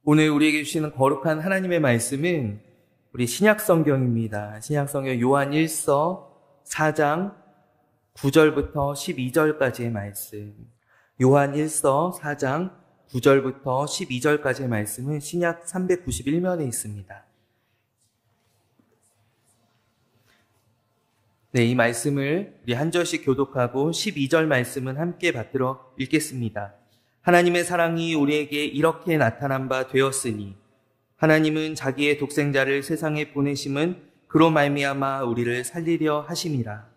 오늘 우리에게 주시는 거룩한 하나님의 말씀은 우리 신약 성경입니다. 신약 성경 요한 1서 4장 9절부터 12절까지의 말씀. 요한 1서 4장 9절부터 12절까지의 말씀은 신약 391면에 있습니다. 네, 이 말씀을 우리 한 절씩 교독하고 12절 말씀은 함께 받들어 읽겠습니다. 하나님의 사랑이 우리에게 이렇게 나타난 바 되었으니 하나님은 자기의 독생자를 세상에 보내심은 그로 말미암아 우리를 살리려 하심이라.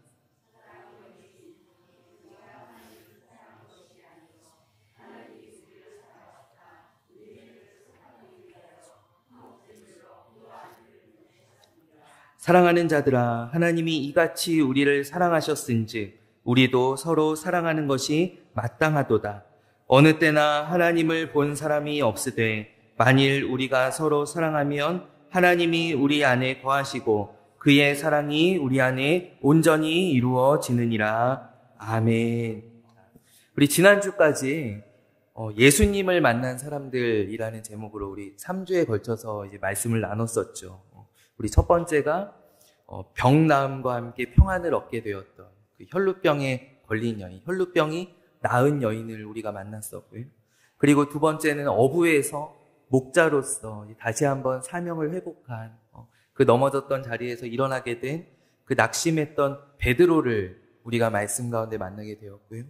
사랑하는 자들아, 하나님이 이같이 우리를 사랑하셨은즉 우리도 서로 사랑하는 것이 마땅하도다. 어느 때나 하나님을 본 사람이 없으되 만일 우리가 서로 사랑하면 하나님이 우리 안에 거하시고 그의 사랑이 우리 안에 온전히 이루어지느니라. 아멘. 우리 지난주까지 예수님을 만난 사람들이라는 제목으로 우리 3주에 걸쳐서 이제 말씀을 나눴었죠. 우리 첫 번째가 병 나음과 함께 평안을 얻게 되었던 그 혈루병에 걸린 여인, 혈루병이 나은 여인을 우리가 만났었고요. 그리고 두 번째는 어부에서 목자로서 다시 한번 사명을 회복한 그 넘어졌던 자리에서 일어나게 된 그 낙심했던 베드로를 우리가 말씀 가운데 만나게 되었고요.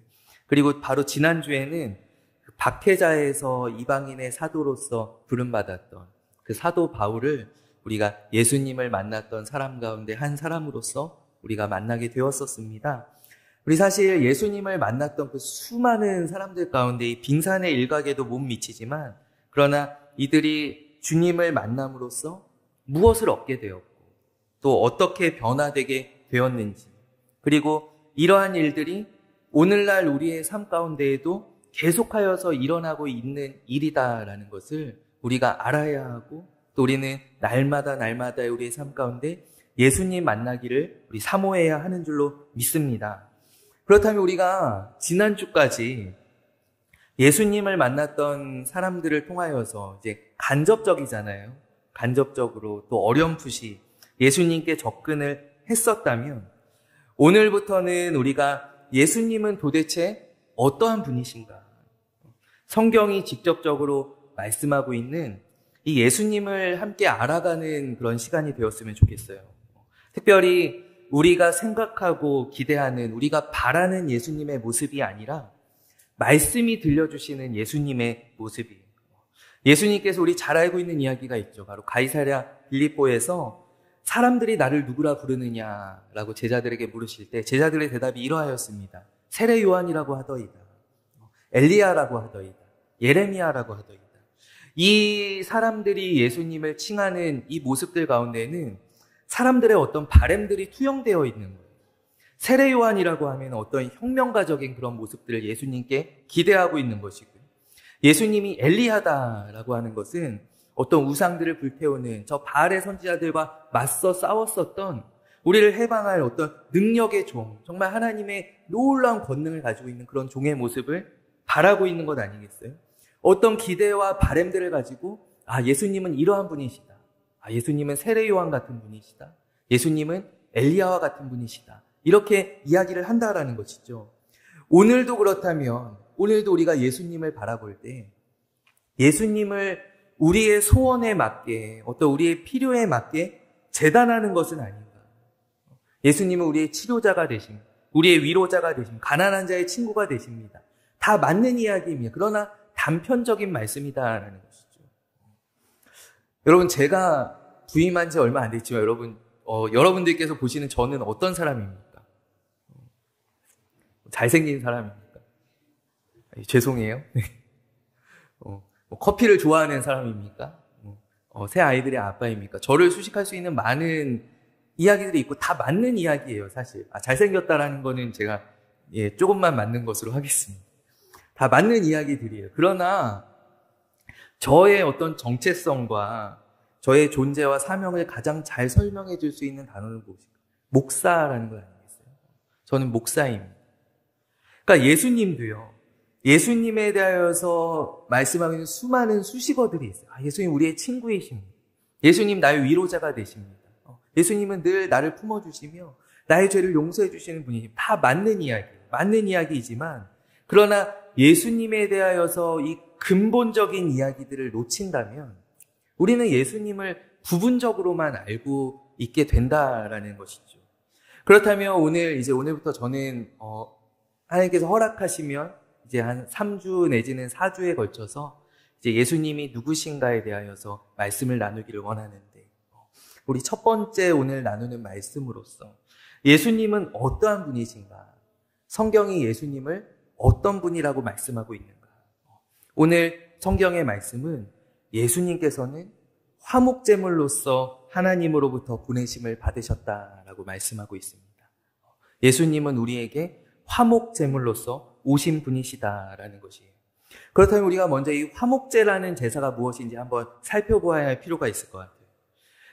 그리고 바로 지난주에는 그 박해자에서 이방인의 사도로서 부름받았던 그 사도 바울을 우리가 예수님을 만났던 사람 가운데 한 사람으로서 우리가 만나게 되었었습니다. 우리 사실 예수님을 만났던 그 수많은 사람들 가운데 이 빙산의 일각에도 못 미치지만 그러나 이들이 주님을 만남으로써 무엇을 얻게 되었고 또 어떻게 변화되게 되었는지 그리고 이러한 일들이 오늘날 우리의 삶 가운데에도 계속하여서 일어나고 있는 일이다라는 것을 우리가 알아야 하고 또 우리는 날마다 우리의 삶 가운데 예수님 만나기를 우리 사모해야 하는 줄로 믿습니다. 그렇다면 우리가 지난주까지 예수님을 만났던 사람들을 통하여서 이제 간접적이잖아요. 간접적으로 또 어렴풋이 예수님께 접근을 했었다면 오늘부터는 우리가 예수님은 도대체 어떠한 분이신가? 성경이 직접적으로 말씀하고 있는 이 예수님을 함께 알아가는 그런 시간이 되었으면 좋겠어요. 특별히 우리가 생각하고 기대하는 우리가 바라는 예수님의 모습이 아니라 말씀이 들려주시는 예수님의 모습이에요. 예수님께서 우리 잘 알고 있는 이야기가 있죠. 바로 가이사랴 빌립보에서 사람들이 나를 누구라 부르느냐라고 제자들에게 물으실 때 제자들의 대답이 이러하였습니다. 세례 요한이라고 하더이다. 엘리야라고 하더이다. 예레미야라고 하더이다. 이 사람들이 예수님을 칭하는 이 모습들 가운데는 사람들의 어떤 바램들이 투영되어 있는 거예요. 세례 요한이라고 하면 어떤 혁명가적인 그런 모습들을 예수님께 기대하고 있는 것이고요. 예수님이 엘리야다라고 하는 것은 어떤 우상들을 불태우는 저 바알의 선지자들과 맞서 싸웠었던 우리를 해방할 어떤 능력의 종, 정말 하나님의 놀라운 권능을 가지고 있는 그런 종의 모습을 바라고 있는 것 아니겠어요? 어떤 기대와 바램들을 가지고 예수님은 이러한 분이시다. 예수님은 세례 요한 같은 분이시다. 예수님은 엘리야와 같은 분이시다. 이렇게 이야기를 한다라는 것이죠. 오늘도 그렇다면 오늘도 우리가 예수님을 바라볼 때 예수님을 우리의 소원에 맞게 어떤 우리의 필요에 맞게 재단하는 것은 아닌가. 예수님은 우리의 치료자가 되심, 우리의 위로자가 되심, 가난한 자의 친구가 되십니다. 다 맞는 이야기입니다. 그러나 단편적인 말씀이다라는 것이죠. 여러분, 제가 부임한 지 얼마 안 됐지만 여러분들께서 보시는 저는 어떤 사람입니까? 잘생긴 사람입니까? 죄송해요. 커피를 좋아하는 사람입니까? 새 아이들의 아빠입니까? 저를 수식할 수 있는 많은 이야기들이 있고 다 맞는 이야기예요, 사실. 잘생겼다라는 거는 제가 조금만 맞는 것으로 하겠습니다. 다 맞는 이야기들이에요. 그러나 저의 어떤 정체성과 저의 존재와 사명을 가장 잘 설명해 줄 수 있는 단어는 무엇일까요? 목사라는 거 아니겠어요? 저는 목사입니다. 그러니까 예수님도요. 예수님에 대하여서 말씀하고 있는 수많은 수식어들이 있어요. 예수님 우리의 친구이십니다. 예수님 나의 위로자가 되십니다. 예수님은 늘 나를 품어주시며 나의 죄를 용서해 주시는 분이십니다. 다 맞는 이야기이지만 그러나 예수님에 대하여서 이 근본적인 이야기들을 놓친다면 우리는 예수님을 부분적으로만 알고 있게 된다라는 것이죠. 그렇다면 오늘부터 저는 하나님께서 허락하시면 이제 한 3주 내지는 4주에 걸쳐서 이제 예수님이 누구신가에 대하여서 말씀을 나누기를 원하는데 우리 첫 번째 오늘 나누는 말씀으로서 예수님은 어떠한 분이신가? 성경이 예수님을 어떤 분이라고 말씀하고 있는가? 오늘 성경의 말씀은 예수님께서는 화목제물로서 하나님으로부터 보내심을 받으셨다라고 말씀하고 있습니다. 예수님은 우리에게 화목제물로서 오신 분이시다라는 것이에요. 그렇다면 우리가 먼저 이 화목제라는 제사가 무엇인지 한번 살펴보아야 할 필요가 있을 것 같아요.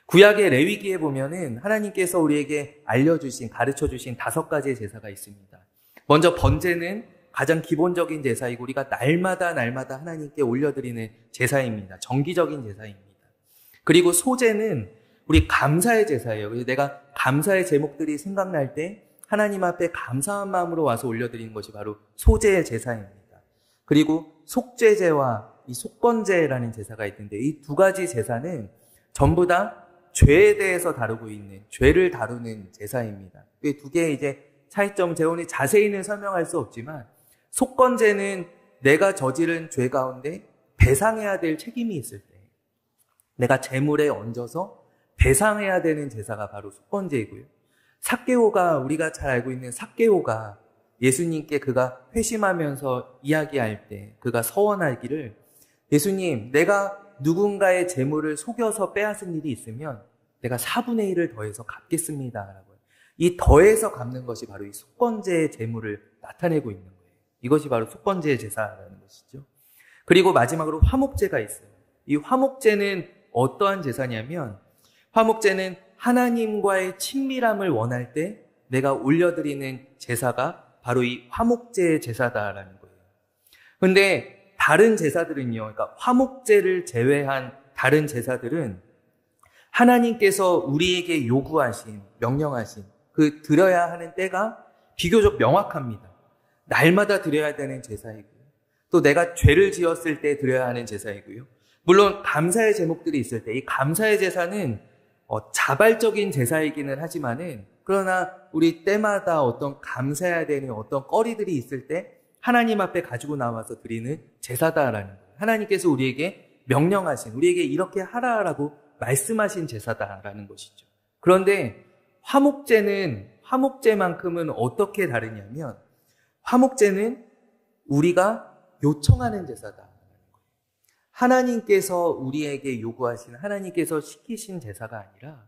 구약의 레위기에 보면은 하나님께서 우리에게 가르쳐주신 5가지의 제사가 있습니다. 먼저 번제는 가장 기본적인 제사이고 우리가 날마다 하나님께 올려드리는 제사입니다. 정기적인 제사입니다. 그리고 소제는 우리 감사의 제사예요. 그래서 내가 감사의 제목들이 생각날 때 하나님 앞에 감사한 마음으로 와서 올려드리는 것이 바로 소제의 제사입니다. 그리고 속죄제와 이 속건제라는 제사가 있는데 이 2가지 제사는 전부 다 죄에 대해서 다루고 있는 죄를 다루는 제사입니다. 이 2개의 이제 차이점 재원이 자세히는 설명할 수 없지만 속건제는 내가 저지른 죄 가운데 배상해야 될 책임이 있을 때 내가 제물에 얹어서 배상해야 되는 제사가 바로 속건제이고요. 삭개오가 우리가 잘 알고 있는 삭개오가 예수님께 그가 회심하면서 이야기할 때 그가 서원하기를 예수님 내가 누군가의 재물을 속여서 빼앗은 일이 있으면 내가 4분의 1을 더해서 갚겠습니다. 라고. 이 더해서 갚는 것이 바로 이 속건제의 재물을 나타내고 있는 거예요. 이것이 바로 속건제의 제사라는 것이죠. 그리고 마지막으로 화목제가 있어요. 이 화목제는 어떠한 제사냐면 화목제는 하나님과의 친밀함을 원할 때 내가 올려드리는 제사가 바로 이 화목제의 제사다라는 거예요. 근데 다른 제사들은요, 그러니까 화목제를 제외한 다른 제사들은 하나님께서 우리에게 명령하신 그 드려야 하는 때가 비교적 명확합니다. 날마다 드려야 되는 제사이고요. 또 내가 죄를 지었을 때 드려야 하는 제사이고요. 물론 감사의 제목들이 있을 때 이 감사의 제사는 자발적인 제사이기는 하지만은 그러나 우리 때마다 어떤 감사해야 되는 어떤 거리들이 있을 때 하나님 앞에 가지고 나와서 드리는 제사다라는 거예요. 하나님께서 우리에게 우리에게 이렇게 하라라고 말씀하신 제사다라는 것이죠. 그런데 화목제만큼은 어떻게 다르냐면 화목제는 우리가 요청하는 제사다. 하나님께서 우리에게 하나님께서 시키신 제사가 아니라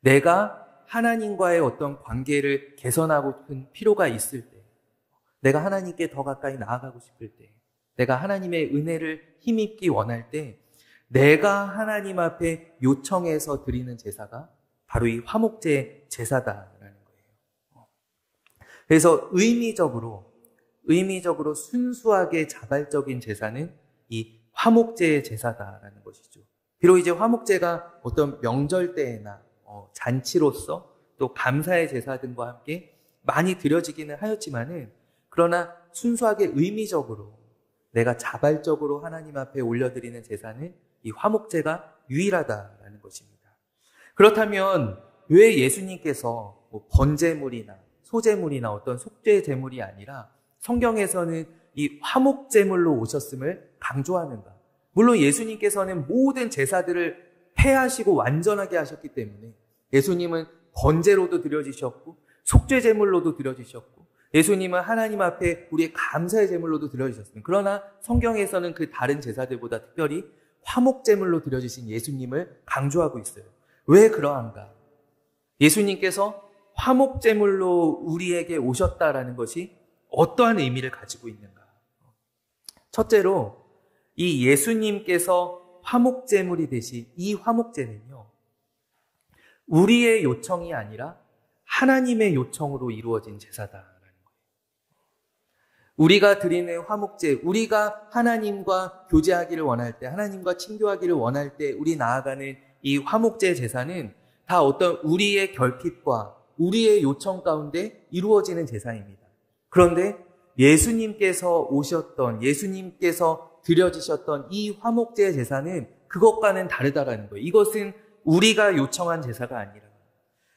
내가 하나님과의 어떤 관계를 개선하고 싶은 필요가 있을 때, 내가 하나님께 더 가까이 나아가고 싶을 때, 내가 하나님의 은혜를 힘입기 원할 때, 내가 하나님 앞에 요청해서 드리는 제사가 바로 이 화목제 제사다라는 거예요. 그래서 의미적으로 순수하게 자발적인 제사는 이 화목제의 제사다라는 것이죠. 비록 이제 화목제가 어떤 명절 때나 잔치로서 또 감사의 제사 등과 함께 많이 드려지기는 하였지만은 그러나 순수하게 의미적으로 내가 자발적으로 하나님 앞에 올려드리는 제사는 이 화목제가 유일하다라는 것입니다. 그렇다면 왜 예수님께서 번제물이나 소제물이나 어떤 속죄제물이 아니라 성경에서는 이 화목제물로 오셨음을 강조하는가? 물론 예수님께서는 모든 제사들을 폐하시고 완전하게 하셨기 때문에 예수님은 번제로도 드려지셨고 속죄제물로도 드려지셨고 예수님은 하나님 앞에 우리의 감사의 제물로도 드려지셨습니다. 그러나 성경에서는 그 다른 제사들보다 특별히 화목제물로 드려지신 예수님을 강조하고 있어요. 왜 그러한가? 예수님께서 화목제물로 우리에게 오셨다라는 것이 어떠한 의미를 가지고 있는가? 첫째로 이 예수님께서 화목제물이 되신 이 화목제는요, 우리의 요청이 아니라 하나님의 요청으로 이루어진 제사다라는 거예요. 우리가 드리는 화목제, 우리가 하나님과 교제하기를 원할 때, 하나님과 친교하기를 원할 때 우리 나아가는 이 화목제 제사는 다 어떤 우리의 결핍과 우리의 요청 가운데 이루어지는 제사입니다. 그런데 예수님께서 오셨던, 예수님께서 드려지셨던 이 화목제 제사는 그것과는 다르다라는 거예요. 이것은 우리가 요청한 제사가 아니라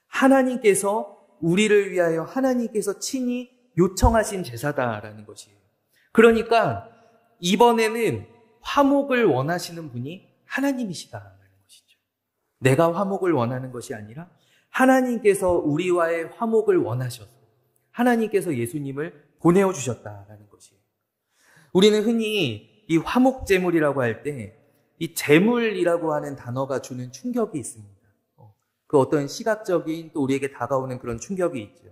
하나님께서 우리를 위하여 하나님께서 친히 요청하신 제사다라는 것이에요. 그러니까 이번에는 화목을 원하시는 분이 하나님이시다라는 것이죠. 내가 화목을 원하는 것이 아니라 하나님께서 우리와의 화목을 원하셔서 하나님께서 예수님을 보내어 주셨다라는 것이에요. 우리는 흔히 이 화목제물이라고 할 때 이 제물이라고 하는 단어가 주는 충격이 있습니다. 그 어떤 시각적인 또 우리에게 다가오는 그런 충격이 있죠.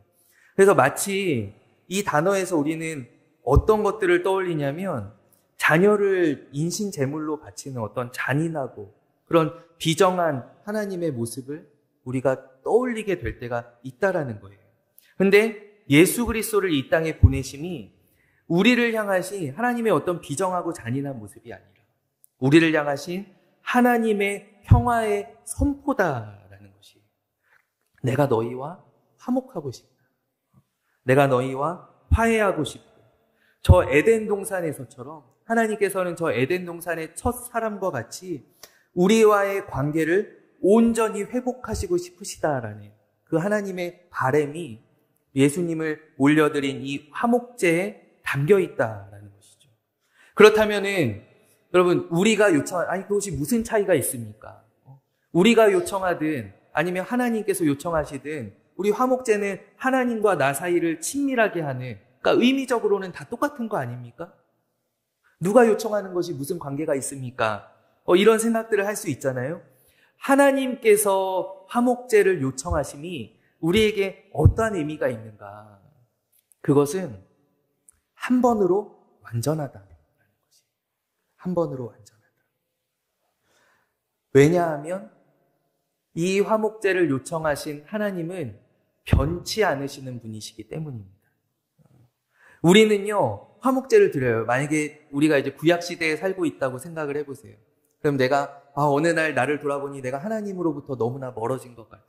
그래서 마치 이 단어에서 우리는 어떤 것들을 떠올리냐면 자녀를 인신 제물로 바치는 어떤 잔인하고 그런 비정한 하나님의 모습을 우리가 떠올리게 될 때가 있다라는 거예요. 근데 예수 그리스도를 이 땅에 보내심이 우리를 향하신 하나님의 어떤 비정하고 잔인한 모습이 아니라 우리를 향하신 하나님의 평화의 선포다라는 것이 내가 너희와 화목하고 싶다. 내가 너희와 화해하고 싶고 저 에덴 동산에서처럼 하나님께서는 저 에덴 동산의 첫 사람과 같이 우리와의 관계를 온전히 회복하시고 싶으시다라는 그 하나님의 바람이 예수님을 올려드린 이 화목제에 담겨 있다라는 것이죠. 그렇다면은 여러분 우리가 요청한 그것이 무슨 차이가 있습니까? 우리가 요청하든 아니면 하나님께서 요청하시든 우리 화목제는 하나님과 나 사이를 친밀하게 하는 그러니까 의미적으로는 다 똑같은 거 아닙니까? 누가 요청하는 것이 무슨 관계가 있습니까? 이런 생각들을 할 수 있잖아요. 하나님께서 화목제를 요청하심이 우리에게 어떠한 의미가 있는가? 그것은 한 번으로 완전하다는 것이. 한 번으로 완전하다. 왜냐하면 이 화목제를 요청하신 하나님은 변치 않으시는 분이시기 때문입니다. 우리는요, 화목제를 드려요. 만약에 우리가 이제 구약시대에 살고 있다고 생각을 해보세요. 그럼 내가, 어느 날 나를 돌아보니 내가 하나님으로부터 너무나 멀어진 것 같아요.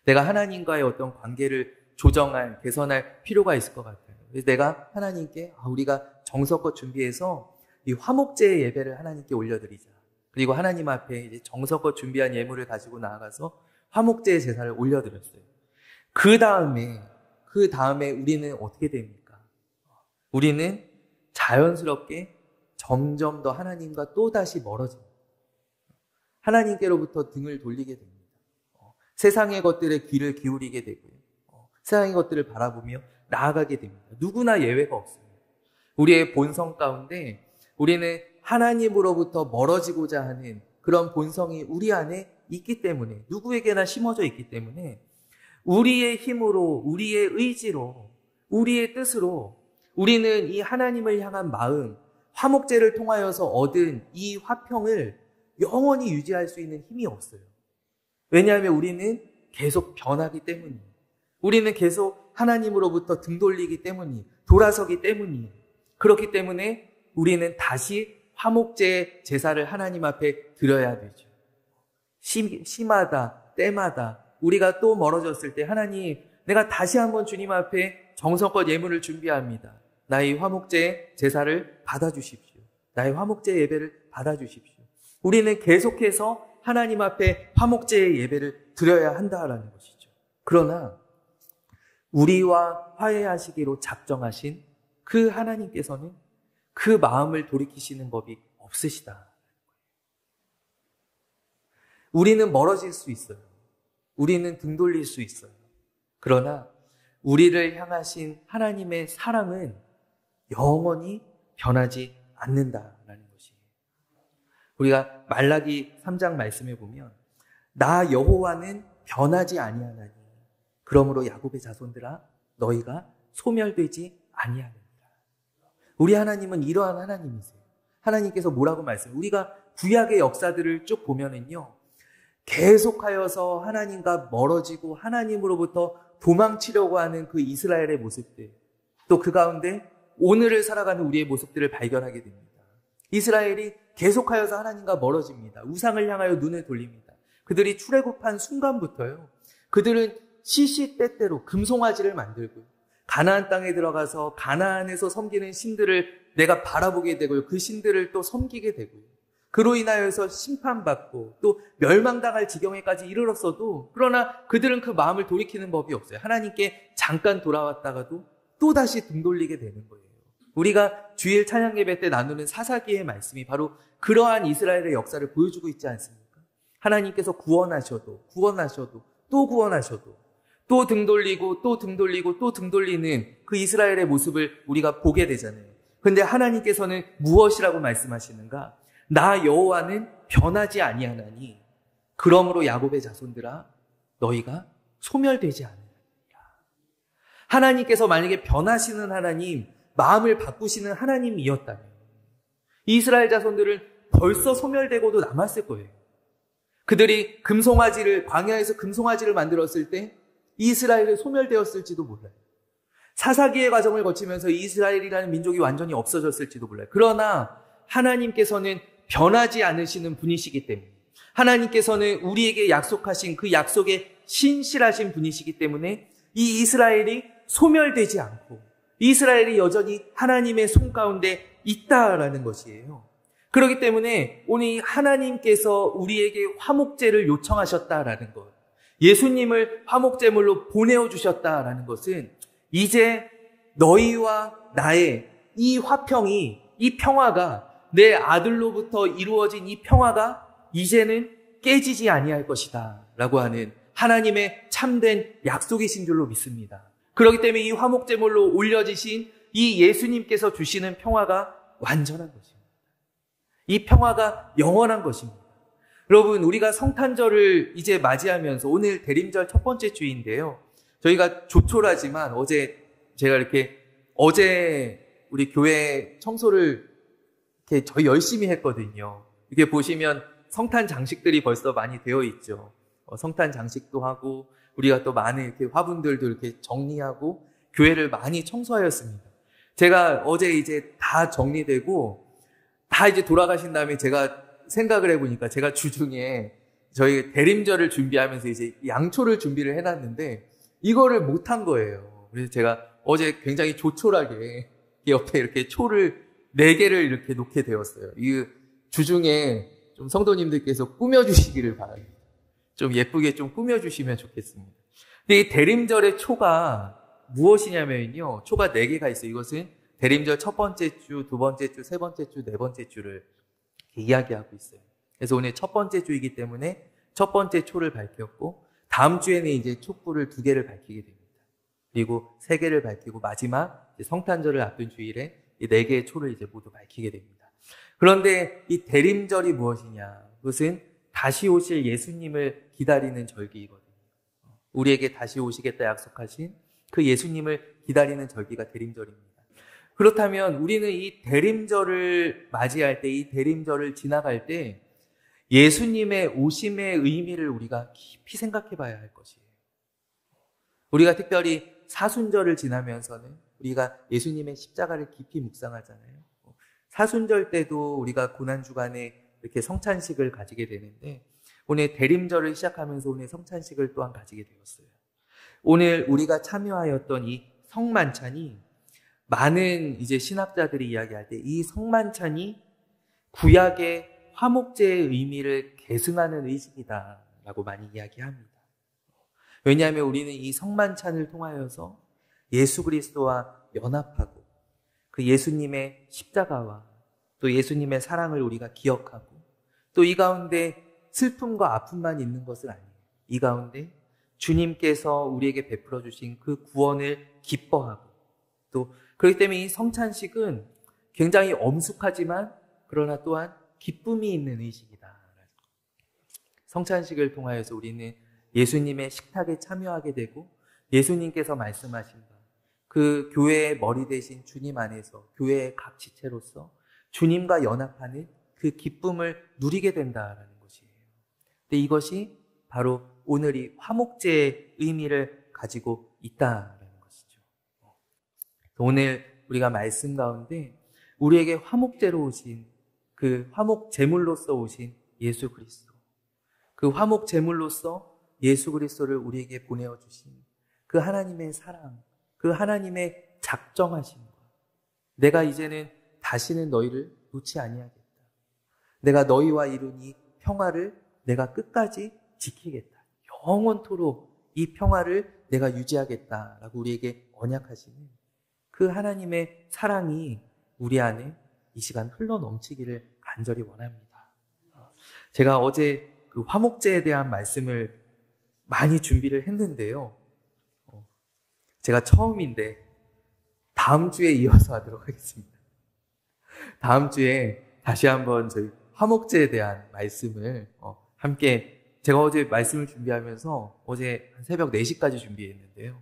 내가 하나님과의 어떤 관계를 조정할, 개선할 필요가 있을 것 같아요. 그래서 내가 하나님께, 우리가 정성껏 준비해서 이 화목제의 예배를 하나님께 올려드리자. 그리고 하나님 앞에 이제 정성껏 준비한 예물을 가지고 나아가서 화목제의 제사를 올려드렸어요. 그 다음에 우리는 어떻게 됩니까? 우리는 자연스럽게 점점 더 하나님과 또다시 멀어집니다. 하나님께로부터 등을 돌리게 됩니다. 세상의 것들에 귀를 기울이게 되고요. 세상의 것들을 바라보며 나아가게 됩니다. 누구나 예외가 없습니다. 우리의 본성 가운데 우리는 하나님으로부터 멀어지고자 하는 그런 본성이 우리 안에 있기 때문에 누구에게나 심어져 있기 때문에 우리의 힘으로 우리의 의지로 우리의 뜻으로 우리는 이 하나님을 향한 마음 화목제를 통하여서 얻은 이 화평을 영원히 유지할 수 있는 힘이 없어요. 왜냐하면 우리는 계속 변하기 때문이에요. 우리는 계속 하나님으로부터 등 돌리기 때문이에요. 돌아서기 때문이에요. 그렇기 때문에 우리는 다시 화목제 제사를 하나님 앞에 드려야 되죠. 시마다 때마다 우리가 또 멀어졌을 때 하나님 내가 다시 한번 주님 앞에 정성껏 예물을 준비합니다. 나의 화목제 제사를 받아주십시오. 나의 화목제 예배를 받아주십시오. 우리는 계속해서 하나님 앞에 화목제의 예배를 드려야 한다라는 것이죠. 그러나 우리와 화해하시기로 작정하신 그 하나님께서는 그 마음을 돌이키시는 법이 없으시다. 우리는 멀어질 수 있어요. 우리는 등 돌릴 수 있어요. 그러나 우리를 향하신 하나님의 사랑은 영원히 변하지 않는다라는 것이에요. 우리가 말라기 3장 말씀에 보면 나 여호와는 변하지 아니하나니 그러므로 야곱의 자손들아 너희가 소멸되지 아니하느니라. 우리 하나님은 이러한 하나님이세요. 하나님께서 뭐라고 말씀해요? 우리가 구약의 역사들을 쭉 보면은요. 계속하여서 하나님과 멀어지고 하나님으로부터 도망치려고 하는 그 이스라엘의 모습들 또 그 가운데 오늘을 살아가는 우리의 모습들을 발견하게 됩니다. 이스라엘이 계속하여서 하나님과 멀어집니다. 우상을 향하여 눈을 돌립니다. 그들이 출애굽한 순간부터요. 그들은 시시때때로 금송아지를 만들고 가나안 땅에 들어가서 가나안에서 섬기는 신들을 내가 바라보게 되고요. 그 신들을 또 섬기게 되고요. 그로 인하여서 심판받고 또 멸망당할 지경에까지 이르렀어도 그러나 그들은 그 마음을 돌이키는 법이 없어요. 하나님께 잠깐 돌아왔다가도 또다시 등 돌리게 되는 거예요. 우리가 주일 찬양 예배 때 나누는 사사기의 말씀이 바로 그러한 이스라엘의 역사를 보여주고 있지 않습니까? 하나님께서 구원하셔도 또 구원하셔도 또 등 돌리고 또 등 돌리고 또 등 돌리는 그 이스라엘의 모습을 우리가 보게 되잖아요. 그런데 하나님께서는 무엇이라고 말씀하시는가? 나 여호와는 변하지 아니하나니 그러므로 야곱의 자손들아 너희가 소멸되지 않으리라. 하나님께서 만약에 변하시는 하나님, 마음을 바꾸시는 하나님이었다면 이스라엘 자손들은 벌써 소멸되고도 남았을 거예요. 그들이 광야에서 금송아지를 만들었을 때 이스라엘이 소멸되었을지도 몰라요. 사사기의 과정을 거치면서 이스라엘이라는 민족이 완전히 없어졌을지도 몰라요. 그러나 하나님께서는 변하지 않으시는 분이시기 때문에, 하나님께서는 우리에게 약속하신 그 약속에 신실하신 분이시기 때문에 이 이스라엘이 소멸되지 않고 이스라엘이 여전히 하나님의 손 가운데 있다라는 것이에요. 그렇기 때문에 오늘 하나님께서 우리에게 화목제를 요청하셨다라는 것, 예수님을 화목제물로 보내어 주셨다라는 것은 이제 너희와 나의 이 화평이, 이 평화가, 내 아들로부터 이루어진 이 평화가 이제는 깨지지 아니할 것이다 라고 하는 하나님의 참된 약속이신 줄로 믿습니다. 그렇기 때문에 이 화목제물로 올려지신 이 예수님께서 주시는 평화가 완전한 것입니다. 이 평화가 영원한 것입니다. 여러분, 우리가 성탄절을 이제 맞이하면서 오늘 대림절 첫 번째 주인데요. 저희가 조촐하지만 어제 우리 교회 청소를 이렇게 저희 열심히 했거든요. 이렇게 보시면 성탄 장식들이 벌써 많이 되어 있죠. 성탄 장식도 하고 우리가 또 많은 이렇게 화분들도 이렇게 정리하고 교회를 많이 청소하였습니다. 제가 어제 이제 다 정리되고 다 이제 돌아가신 다음에 제가 생각을 해보니까 제가 주중에 저희 대림절을 준비하면서 이제 양초를 준비를 해놨는데 이거를 못한 거예요. 그래서 제가 어제 굉장히 조촐하게 옆에 이렇게 초를 4개를 이렇게 놓게 되었어요. 이 주중에 좀 성도님들께서 꾸며주시기를 바랍니다. 좀 예쁘게 좀 꾸며주시면 좋겠습니다. 근데 이 대림절의 초가 무엇이냐면요. 초가 4개가 있어요. 이것은 대림절 첫 번째 주, 두 번째 주, 세 번째 주, 네 번째 주를 이야기하고 있어요. 그래서 오늘 첫 번째 주이기 때문에 첫 번째 초를 밝혔고 다음 주에는 이제 촛불을 2개를 밝히게 됩니다. 그리고 3개를 밝히고 마지막 성탄절을 앞둔 주일에 이 4개의 초를 이제 모두 밝히게 됩니다. 그런데 이 대림절이 무엇이냐? 그것은 다시 오실 예수님을 기다리는 절기이거든요. 우리에게 다시 오시겠다 약속하신 그 예수님을 기다리는 절기가 대림절입니다. 그렇다면 우리는 이 대림절을 맞이할 때, 이 대림절을 지나갈 때 예수님의 오심의 의미를 우리가 깊이 생각해 봐야 할 것이에요. 우리가 특별히 사순절을 지나면서는 우리가 예수님의 십자가를 깊이 묵상하잖아요. 사순절 때도 우리가 고난주간에 이렇게 성찬식을 가지게 되는데 오늘 대림절을 시작하면서 오늘 성찬식을 또한 가지게 되었어요. 오늘 우리가 참여하였던 이 성만찬이 많은 이제 신학자들이 이야기할 때 이 성만찬이 구약의 화목제의 의미를 계승하는 의식이다라고 많이 이야기합니다. 왜냐하면 우리는 이 성만찬을 통하여서 예수 그리스도와 연합하고 그 예수님의 십자가와 또 예수님의 사랑을 우리가 기억하고 또 이 가운데 슬픔과 아픔만 있는 것은 아니에요. 이 가운데 주님께서 우리에게 베풀어 주신 그 구원을 기뻐하고 또 그렇기 때문에 이 성찬식은 굉장히 엄숙하지만 그러나 또한 기쁨이 있는 의식이다. 성찬식을 통하여서 우리는 예수님의 식탁에 참여하게 되고 예수님께서 말씀하신 바 그 교회의 머리 대신 주님 안에서 교회의 각 지체로서 주님과 연합하는 그 기쁨을 누리게 된다라는 것이에요. 근데 이것이 바로 오늘 이 화목제의 의미를 가지고 있다라는 것이죠. 오늘 우리가 말씀 가운데 우리에게 화목제로 오신 그 화목 제물로서 오신 예수 그리스도, 그 화목 제물로서 예수 그리스도를 우리에게 보내어 주신 그 하나님의 사랑, 그 하나님의 작정하신 것. 내가 이제는 다시는 너희를 놓지 아니하겠다. 내가 너희와 이루니 평화를 내가 끝까지 지키겠다. 영원토록 이 평화를 내가 유지하겠다라고 우리에게 언약하시는 그 하나님의 사랑이 우리 안에 이 시간 흘러 넘치기를 간절히 원합니다. 제가 어제 그 화목제에 대한 말씀을 많이 준비를 했는데요. 제가 처음인데 다음 주에 이어서 하도록 하겠습니다. 다음 주에 다시 한번 저희 화목제에 대한 말씀을 함께, 제가 어제 말씀을 준비하면서 어제 새벽 4시까지 준비했는데요.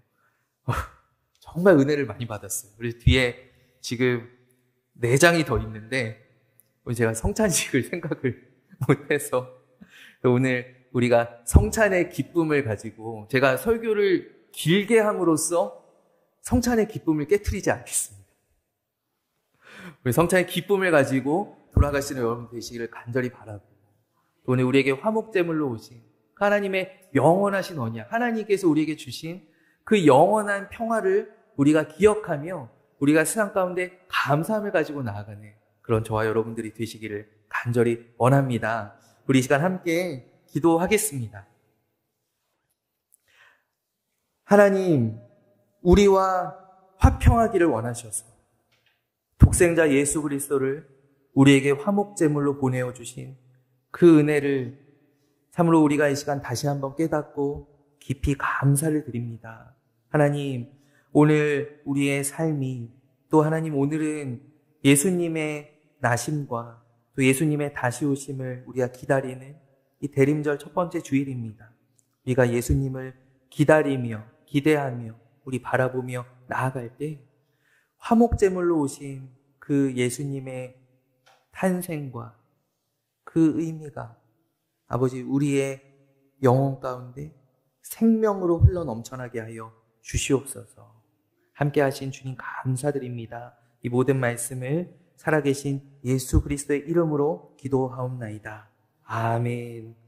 정말 은혜를 많이 받았어요. 그래서 뒤에 지금 4장이 더 있는데 제가 성찬식을 생각을 못해서 오늘 우리가 성찬의 기쁨을 가지고, 제가 설교를 길게 함으로써 성찬의 기쁨을 깨트리지 않겠습니다. 우리 성찬의 기쁨을 가지고 돌아가시는 여러분 되시기를 간절히 바라고, 오늘 우리에게 화목제물로 오신 하나님의 영원하신 언약, 하나님께서 우리에게 주신 그 영원한 평화를 우리가 기억하며 우리가 세상 가운데 감사함을 가지고 나아가는 그런 저와 여러분들이 되시기를 간절히 원합니다. 우리 이 시간 함께 기도하겠습니다. 하나님, 우리와 화평하기를 원하셔서 독생자 예수 그리스도를 우리에게 화목제물로 보내어 주신 그 은혜를 참으로 우리가 이 시간 다시 한번 깨닫고 깊이 감사를 드립니다. 하나님, 오늘 우리의 삶이, 또 하나님 오늘은 예수님의 나심과 또 예수님의 다시 오심을 우리가 기다리는 이 대림절 첫 번째 주일입니다. 우리가 예수님을 기다리며 기대하며 우리 바라보며 나아갈 때 화목제물로 오신 그 예수님의 탄생과 그 의미가 아버지 우리의 영혼 가운데 생명으로 흘러 넘쳐나게 하여 주시옵소서. 함께 하신 주님 감사드립니다. 이 모든 말씀을 살아계신 예수 그리스도의 이름으로 기도하옵나이다. 아멘.